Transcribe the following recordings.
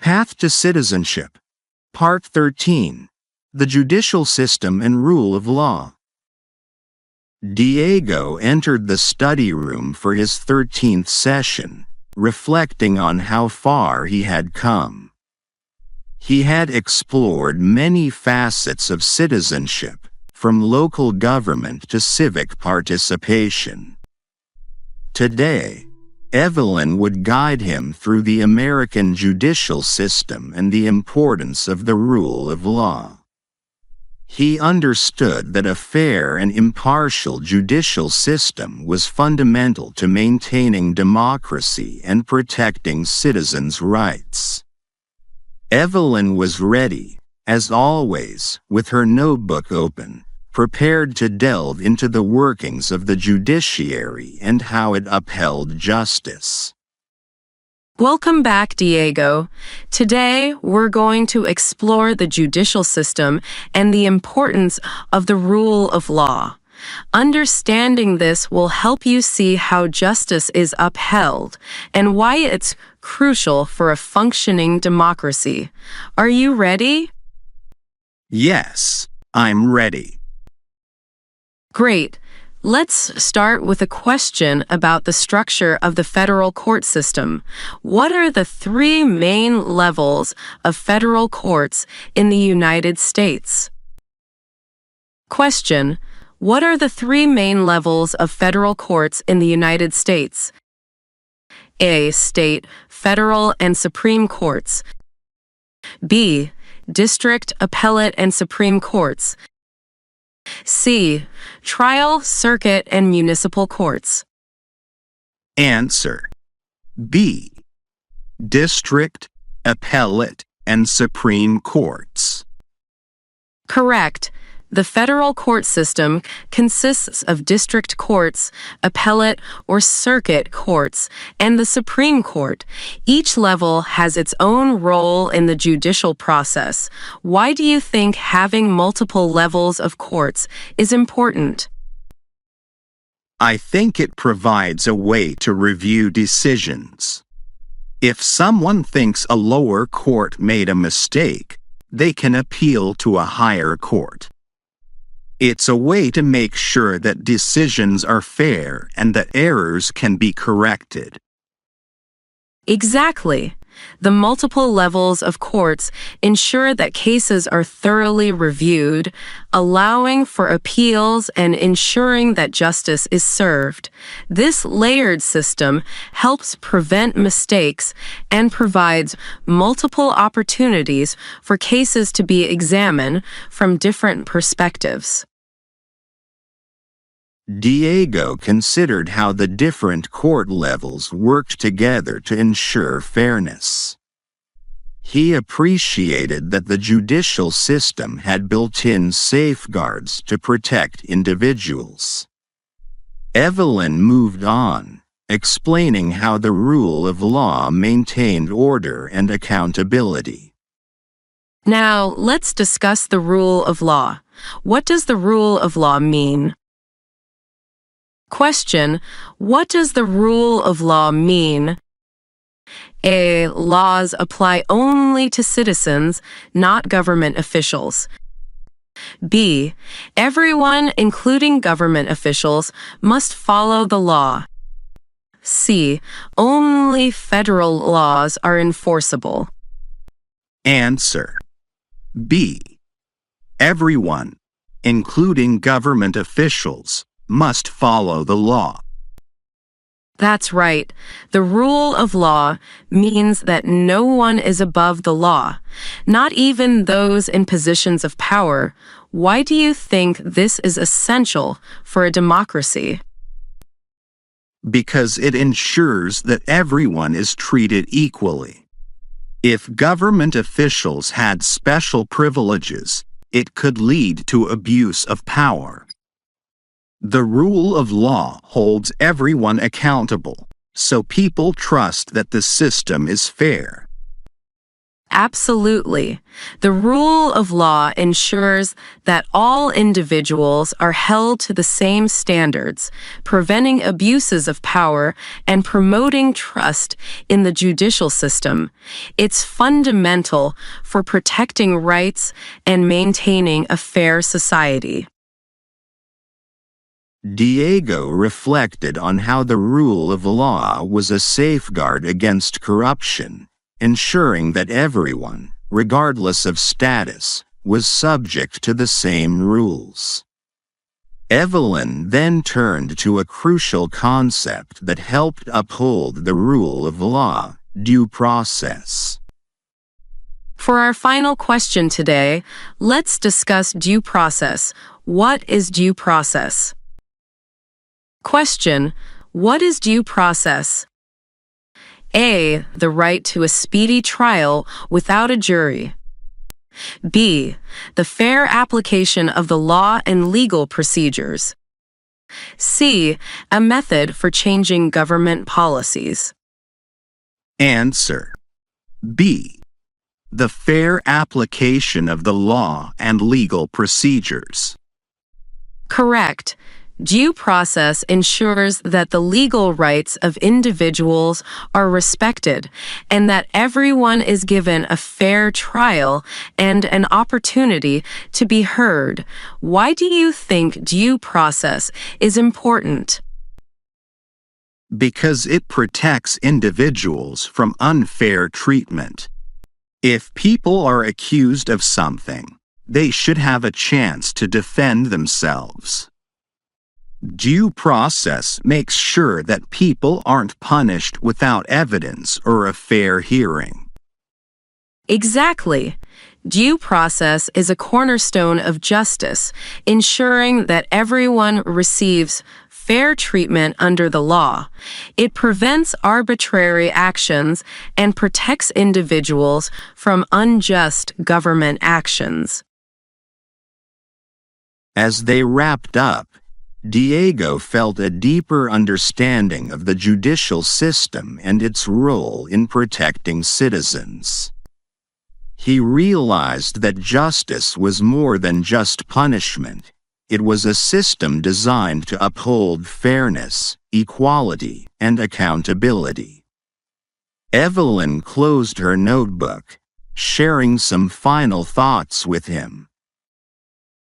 Path to Citizenship, Part 13, The Judicial System and Rule of Law. Diego entered the study room for his 13th session, reflecting on how far he had come. He had explored many facets of citizenship, from local government to civic participation. Today, Evelyn would guide him through the American judicial system and the importance of the rule of law. He understood that a fair and impartial judicial system was fundamental to maintaining democracy and protecting citizens' rights. Evelyn was ready, as always, with her notebook open, prepared to delve into the workings of the judiciary and how it upheld justice. Welcome back, Diego. Today, we're going to explore the judicial system and the importance of the rule of law. Understanding this will help you see how justice is upheld and why it's crucial for a functioning democracy. Are you ready? Yes, I'm ready. Great. Let's start with a question about the structure of the federal court system. What are the three main levels of federal courts in the United States? Question: What are the three main levels of federal courts in the United States? A. State, federal, and Supreme Courts. B. District, appellate, and Supreme Courts. C. Trial, circuit, and municipal courts. Answer: B. District, appellate, and Supreme Courts. Correct. The federal court system consists of district courts, appellate or circuit courts, and the Supreme Court. Each level has its own role in the judicial process. Why do you think having multiple levels of courts is important? I think it provides a way to review decisions. If someone thinks a lower court made a mistake, they can appeal to a higher court. It's a way to make sure that decisions are fair and that errors can be corrected. Exactly. The multiple levels of courts ensure that cases are thoroughly reviewed, allowing for appeals and ensuring that justice is served. This layered system helps prevent mistakes and provides multiple opportunities for cases to be examined from different perspectives. Diego considered how the different court levels worked together to ensure fairness. He appreciated that the judicial system had built-in safeguards to protect individuals. Evelyn moved on, explaining how the rule of law maintained order and accountability. Now, let's discuss the rule of law. What does the rule of law mean? Question: What does the rule of law mean? A. Laws apply only to citizens, not government officials. B. Everyone, including government officials, must follow the law. C. Only federal laws are enforceable. Answer: B. Everyone, including government officials, must follow the law. That's right. The rule of law means that no one is above the law, not even those in positions of power. Why do you think this is essential for a democracy? Because it ensures that everyone is treated equally. If government officials had special privileges, it could lead to abuse of power. The rule of law holds everyone accountable, so people trust that the system is fair. Absolutely. The rule of law ensures that all individuals are held to the same standards, preventing abuses of power and promoting trust in the judicial system. It's fundamental for protecting rights and maintaining a fair society. Diego reflected on how the rule of law was a safeguard against corruption, ensuring that everyone, regardless of status, was subject to the same rules. Evelyn then turned to a crucial concept that helped uphold the rule of law: due process. For our final question today, let's discuss due process. What is due process? Question: what is due process? A. The right to a speedy trial without a jury. B. The fair application of the law and legal procedures. C. A method for changing government policies. Answer: B. The fair application of the law and legal procedures. Correct. Due process ensures that the legal rights of individuals are respected and that everyone is given a fair trial and an opportunity to be heard. Why do you think due process is important? Because it protects individuals from unfair treatment. If people are accused of something, they should have a chance to defend themselves. Due process makes sure that people aren't punished without evidence or a fair hearing. Exactly. Due process is a cornerstone of justice, ensuring that everyone receives fair treatment under the law. It prevents arbitrary actions and protects individuals from unjust government actions. As they wrapped up, Diego felt a deeper understanding of the judicial system and its role in protecting citizens. He realized that justice was more than just punishment. It was a system designed to uphold fairness, equality, and accountability. Evelyn closed her notebook, sharing some final thoughts with him.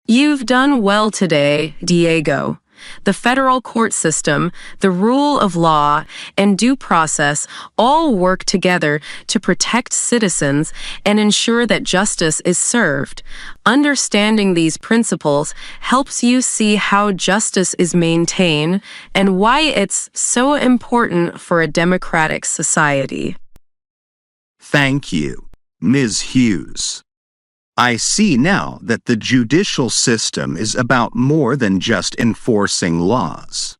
You've done well today, Diego. The federal court system, the rule of law, and due process all work together to protect citizens and ensure that justice is served. Understanding these principles helps you see how justice is maintained and why it's so important for a democratic society. Thank you, Ms. Hughes. I see now that the judicial system is about more than just enforcing laws.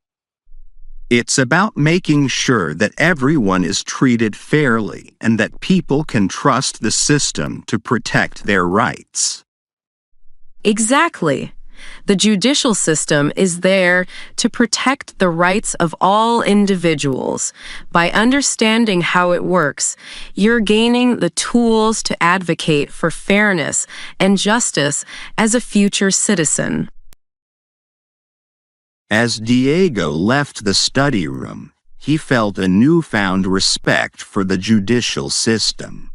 It's about making sure that everyone is treated fairly and that people can trust the system to protect their rights. Exactly. The judicial system is there to protect the rights of all individuals. By understanding how it works, you're gaining the tools to advocate for fairness and justice as a future citizen. As Diego left the study room, he felt a newfound respect for the judicial system.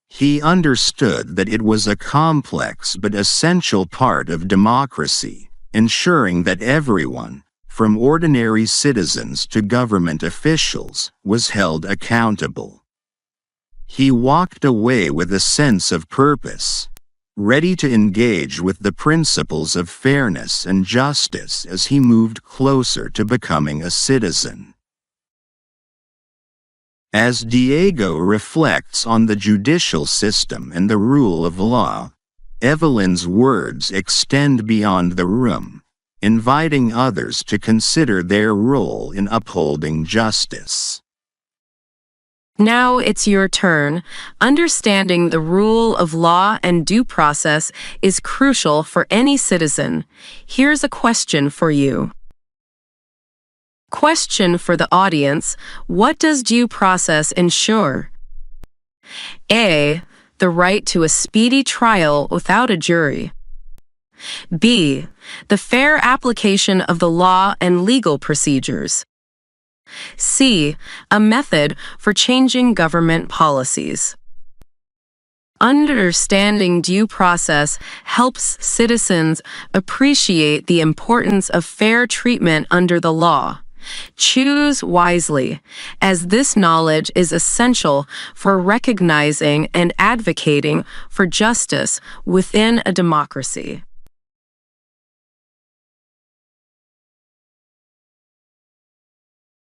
He understood that it was a complex but essential part of democracy, ensuring that everyone, from ordinary citizens to government officials, was held accountable. He walked away with a sense of purpose, ready to engage with the principles of fairness and justice as he moved closer to becoming a citizen. As Diego reflects on the judicial system and the rule of law, Evelyn's words extend beyond the room, inviting others to consider their role in upholding justice. Now it's your turn. Understanding the rule of law and due process is crucial for any citizen. Here's a question for you. Question for the audience: what does due process ensure? A. The right to a speedy trial without a jury. B. The fair application of the law and legal procedures. C. A method for changing government policies. Understanding due process helps citizens appreciate the importance of fair treatment under the law. Choose wisely, as this knowledge is essential for recognizing and advocating for justice within a democracy.